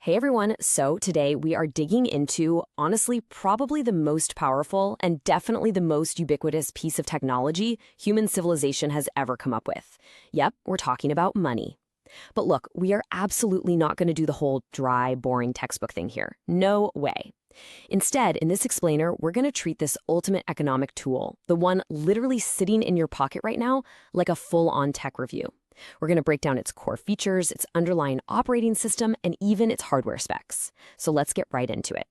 Hey everyone, so today we are digging into, honestly, probably the most powerful and definitely the most ubiquitous piece of technology human civilization has ever come up with. Yep, we're talking about money. But look, we are absolutely not going to do the whole dry, boring textbook thing here. No way. Instead, in this explainer, we're going to treat this ultimate economic tool, the one literally sitting in your pocket right now, like a full-on tech review. We're going to break down its core features, its underlying operating system, and even its hardware specs. So let's get right into it.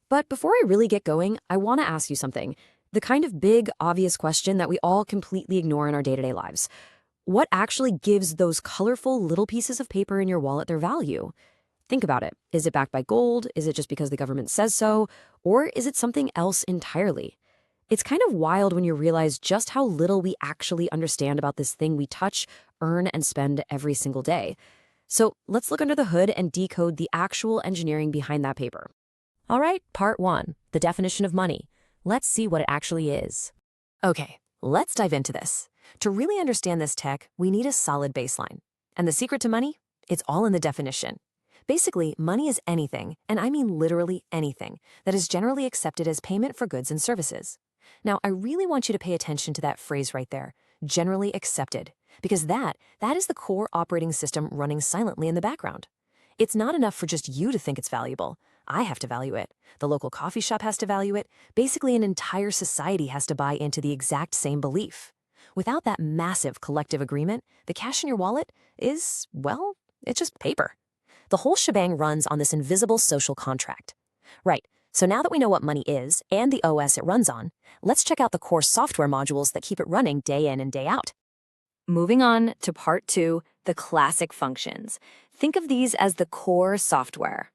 But before I really get going, I want to ask you something. The kind of big, obvious question that we all completely ignore in our day-to-day lives. What actually gives those colorful little pieces of paper in your wallet their value? Think about it. Is it backed by gold? Is it just because the government says so? Or is it something else entirely? It's kind of wild when you realize just how little we actually understand about this thing we touch, earn, and spend every single day. So let's look under the hood and decode the actual engineering behind that paper. All right, part one, the definition of money. Let's see what it actually is. Okay, let's dive into this. To really understand this tech, we need a solid baseline. And the secret to money? It's all in the definition. Basically, money is anything, and I mean literally anything, that is generally accepted as payment for goods and services. Now, I really want you to pay attention to that phrase right there, generally accepted, because that is the core operating system running silently in the background. It's not enough for just you to think it's valuable. I have to value it. The local coffee shop has to value it. Basically, an entire society has to buy into the exact same belief. Without that massive collective agreement, the cash in your wallet is, well, it's just paper. The whole shebang runs on this invisible social contract. Right. So now that we know what money is and the OS it runs on, let's check out the core software modules that keep it running day in and day out. Moving on to part two, the classic functions. Think of these as the core software.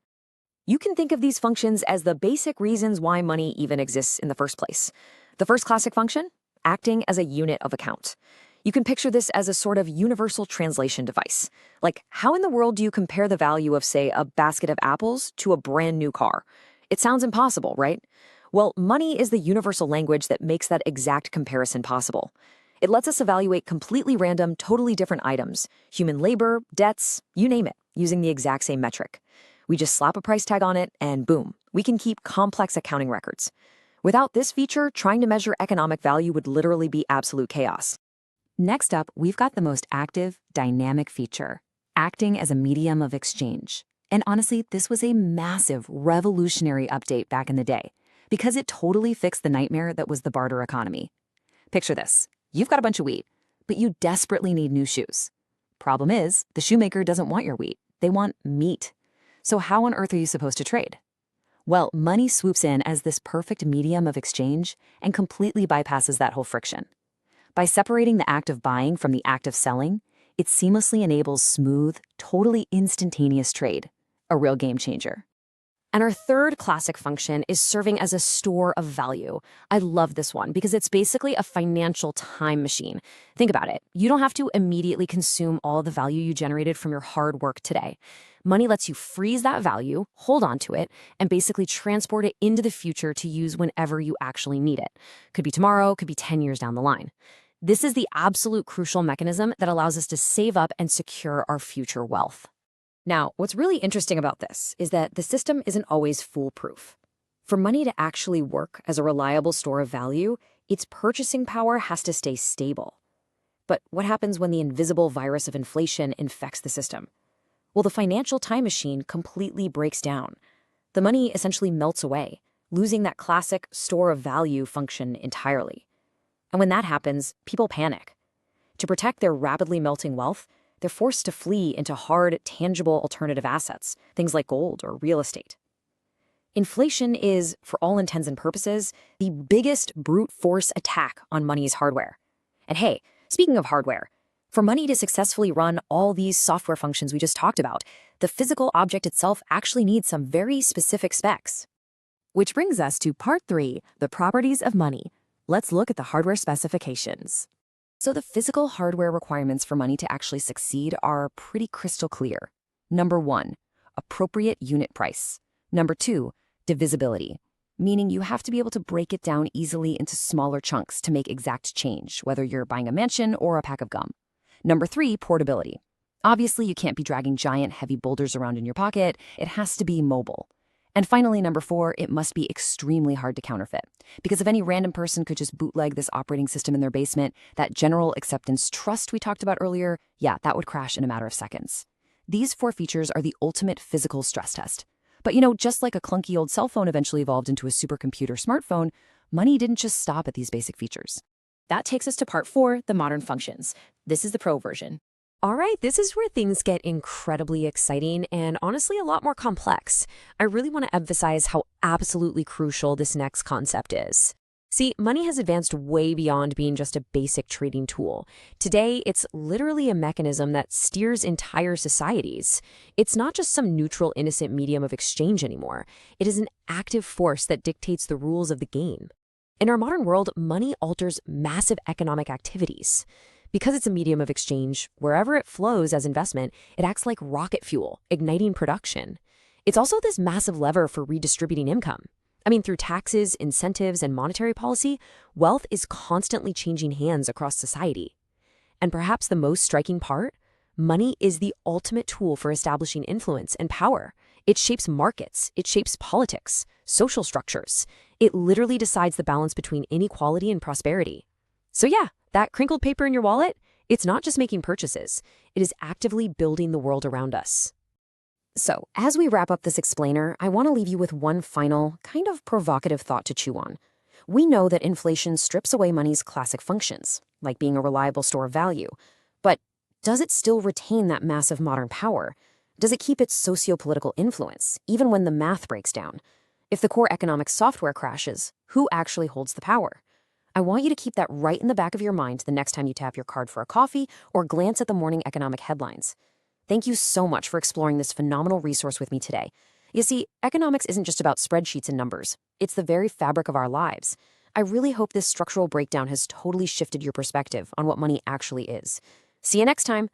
You can think of these functions as the basic reasons why money even exists in the first place. The first classic function, acting as a unit of account. You can picture this as a sort of universal translation device. Like, how in the world do you compare the value of, say, a basket of apples to a brand new car? It sounds impossible, right? Well, money is the universal language that makes that exact comparison possible. It lets us evaluate completely random, totally different items, human labor, debts, you name it, using the exact same metric. We just slap a price tag on it, and boom, we can keep complex accounting records. Without this feature, trying to measure economic value would literally be absolute chaos. Next up, we've got the most active, dynamic feature, acting as a medium of exchange. And honestly, this was a massive, revolutionary update back in the day, because it totally fixed the nightmare that was the barter economy. Picture this. You've got a bunch of wheat, but you desperately need new shoes. Problem is, the shoemaker doesn't want your wheat. They want meat. So how on earth are you supposed to trade? Well, money swoops in as this perfect medium of exchange and completely bypasses that whole friction. By separating the act of buying from the act of selling, it seamlessly enables smooth, totally instantaneous trade. A real game changer. And our third classic function is serving as a store of value. I love this one because it's basically a financial time machine. Think about it. You don't have to immediately consume all the value you generated from your hard work today. Money lets you freeze that value, hold on to it, and basically transport it into the future to use whenever you actually need it. Could be tomorrow, could be 10 years down the line. This is the absolute crucial mechanism that allows us to save up and secure our future wealth. Now, what's really interesting about this is that the system isn't always foolproof. For money to actually work as a reliable store of value, its purchasing power has to stay stable. But what happens when the invisible virus of inflation infects the system? Well, the financial time machine completely breaks down. The money essentially melts away, losing that classic store of value function entirely. And when that happens, people panic. To protect their rapidly melting wealth, they're forced to flee into hard, tangible alternative assets, things like gold or real estate. Inflation is, for all intents and purposes, the biggest brute force attack on money's hardware. And hey, speaking of hardware, for money to successfully run all these software functions we just talked about, the physical object itself actually needs some very specific specs. Which brings us to part three, the properties of money. Let's look at the hardware specifications. So the physical hardware requirements for money to actually succeed are pretty crystal clear. Number one, appropriate unit price. Number two, divisibility, meaning you have to be able to break it down easily into smaller chunks to make exact change, whether you're buying a mansion or a pack of gum. Number three, portability. Obviously, you can't be dragging giant, heavy boulders around in your pocket. It has to be mobile. And finally, number 4, it must be extremely hard to counterfeit. Because if any random person could just bootleg this operating system in their basement, that general acceptance trust we talked about earlier, yeah, that would crash in a matter of seconds. These 4 features are the ultimate physical stress test. But just like a clunky old cell phone eventually evolved into a supercomputer smartphone, money didn't just stop at these basic features. That takes us to part 4, the modern functions. This is the pro version. All right, this is where things get incredibly exciting and honestly a lot more complex. I really want to emphasize how absolutely crucial this next concept is. See, money has advanced way beyond being just a basic trading tool. Today, it's literally a mechanism that steers entire societies. It's not just some neutral, innocent medium of exchange anymore. It is an active force that dictates the rules of the game. In our modern world, money alters massive economic activities. Because it's a medium of exchange, wherever it flows as investment, it acts like rocket fuel, igniting production. It's also this massive lever for redistributing income. Through taxes, incentives, and monetary policy, wealth is constantly changing hands across society. And perhaps the most striking part, money is the ultimate tool for establishing influence and power. It shapes markets, it shapes politics, social structures. It literally decides the balance between inequality and prosperity. So yeah, that crinkled paper in your wallet, it's not just making purchases. It is actively building the world around us. So, as we wrap up this explainer, I want to leave you with one final, kind of provocative thought to chew on. We know that inflation strips away money's classic functions, like being a reliable store of value. But does it still retain that massive modern power? Does it keep its socio-political influence, even when the math breaks down? If the core economic software crashes, who actually holds the power? I want you to keep that right in the back of your mind the next time you tap your card for a coffee or glance at the morning economic headlines. Thank you so much for exploring this phenomenal resource with me today. You see, economics isn't just about spreadsheets and numbers. It's the very fabric of our lives. I really hope this structural breakdown has totally shifted your perspective on what money actually is. See you next time.